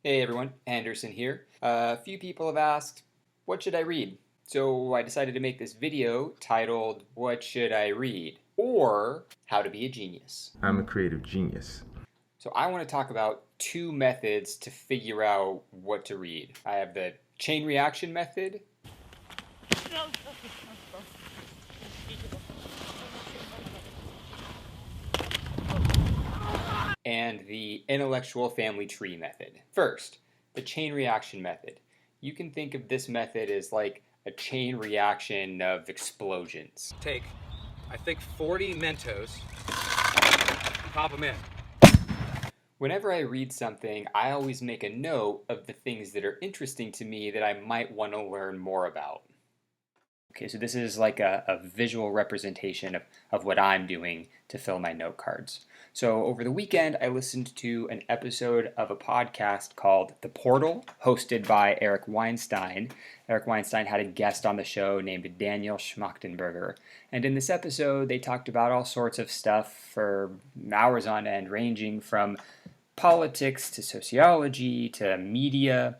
Hey everyone, Anderson here. A few people have asked, what should I read? So I decided to make this video titled, What Should I Read? Or How to Be a Genius. I'm a creative genius. So I want to talk about two methods to figure out what to read. I have the chain reaction method and the intellectual family tree method. First, the chain reaction method. You can think of this method as like a chain reaction of explosions. Take, I think, 40 Mentos, pop them in. Whenever I read something, I always make a note of the things that are interesting to me that I might want to learn more about. Okay, so this is like a visual representation of what I'm doing to fill my note cards. So over the weekend, I listened to an episode of a podcast called The Portal, hosted by Eric Weinstein. Eric Weinstein had a guest on the show named Daniel Schmachtenberger. And in this episode, they talked about all sorts of stuff for hours on end, ranging from politics to sociology to media.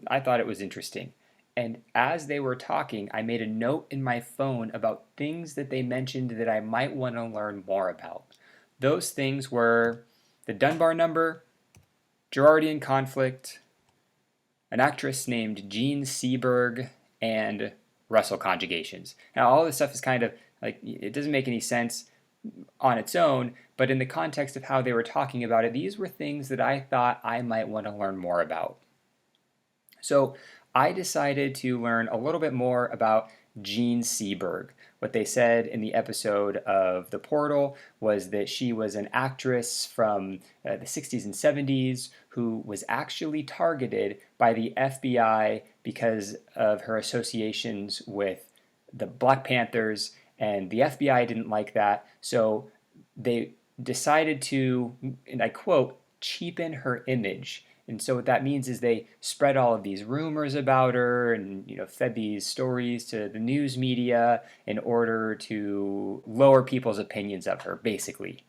I thought it was interesting. And as they were talking, I made a note in my phone about things that they mentioned that I might want to learn more about. Those things were the Dunbar number, Girardian conflict, an actress named Jean Seberg, and Russell conjugations. Now, all this stuff is kind of like, it doesn't make any sense on its own, but in the context of how they were talking about it, these were things that I thought I might want to learn more about. So I decided to learn a little bit more about Jean Seberg. What they said in the episode of The Portal was that she was an actress from the 60s and 70s who was actually targeted by the FBI because of her associations with the Black Panthers, and the FBI didn't like that, so they decided to, and I quote, cheapen her image. And so what that means is they spread all of these rumors about her and fed these stories to the news media in order to lower people's opinions of her, basically.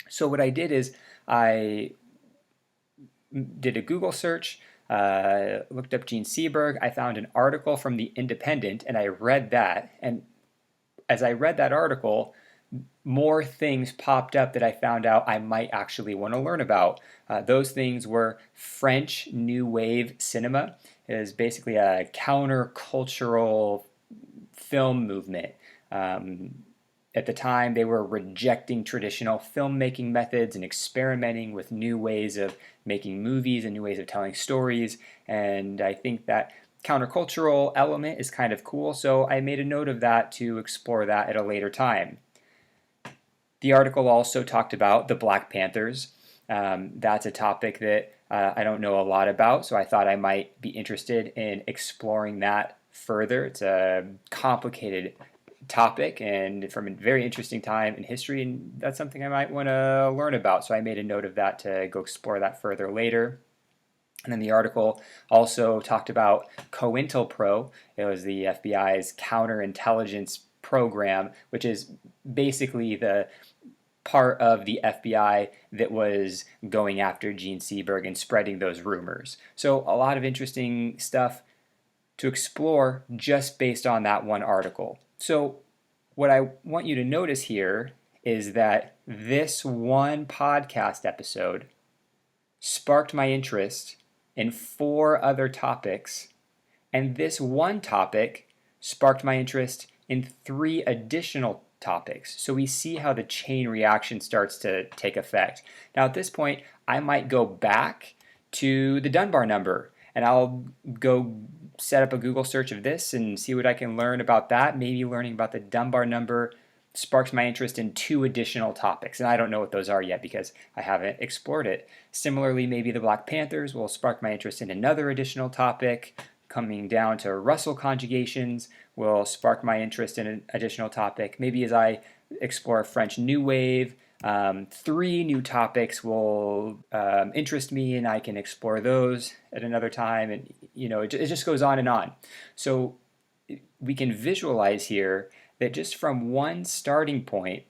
So what I did is I did a Google search, looked up Jean Seberg. I found an article from The Independent, and I read that. And as I read that article, more things popped up that I found out I might actually want to learn about. Those things were French New Wave cinema. It is basically a countercultural film movement. At the time, they were rejecting traditional filmmaking methods and experimenting with new ways of making movies and new ways of telling stories. And I think that countercultural element is kind of cool, so I made a note of that to explore that at a later time. The article also talked about the Black Panthers. That's a topic that I don't know a lot about, so I thought I might be interested in exploring that further. It's a complicated topic and from a very interesting time in history, and that's something I might want to learn about, so I made a note of that to go explore that further later. And then the article also talked about COINTELPRO. It was the FBI's counterintelligence program, which is basically the part of the FBI that was going after Jean Seberg and spreading those rumors. So a lot of interesting stuff to explore just based on that one article. So what I want you to notice here is that this one podcast episode sparked my interest in 4 other topics, and this one topic sparked my interest in 3 additional topics. So we see how the chain reaction starts to take effect. Now at this point, I might go back to the Dunbar number, and I'll go set up a Google search of this and see what I can learn about that. Maybe learning about the Dunbar number sparks my interest in 2 additional topics, and I don't know what those are yet because I haven't explored it. Similarly, maybe the Black Panthers will spark my interest in another additional topic. Coming down to Russell conjugations will spark my interest in an additional topic. Maybe as I explore French New Wave, 3 new topics will interest me, and I can explore those at another time. And it just goes on and on. So we can visualize here that just from one starting point,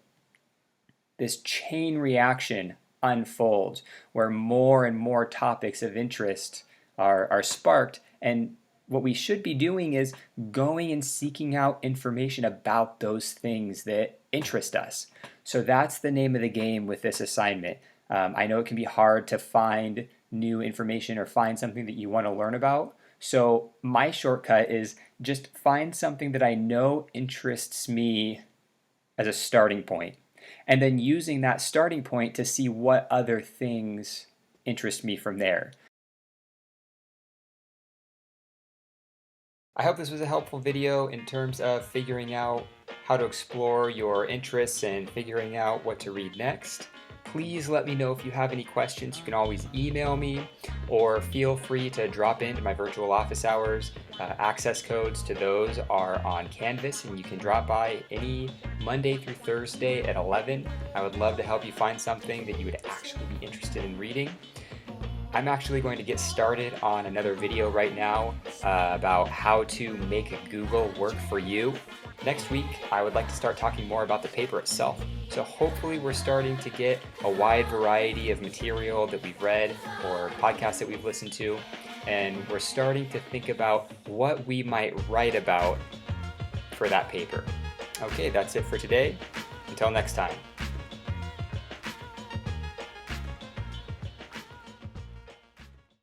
this chain reaction unfolds, where more and more topics of interest are sparked. And what we should be doing is going and seeking out information about those things that interest us. So that's the name of the game with this assignment. I know it can be hard to find new information or find something that you want to learn about. So my shortcut is just find something that I know interests me as a starting point, and then using that starting point to see what other things interest me from there. I hope this was a helpful video in terms of figuring out how to explore your interests and figuring out what to read next. Please let me know if you have any questions. You can always email me, or feel free to drop into my virtual office hours. Access codes to those are on Canvas, and you can drop by any Monday through Thursday at 11. I would love to help you find something that you would actually be interested in reading. I'm actually going to get started on another video right now about how to make Google work for you. Next week, I would like to start talking more about the paper itself. So hopefully we're starting to get a wide variety of material that we've read or podcasts that we've listened to, and we're starting to think about what we might write about for that paper. Okay, that's it for today. Until next time.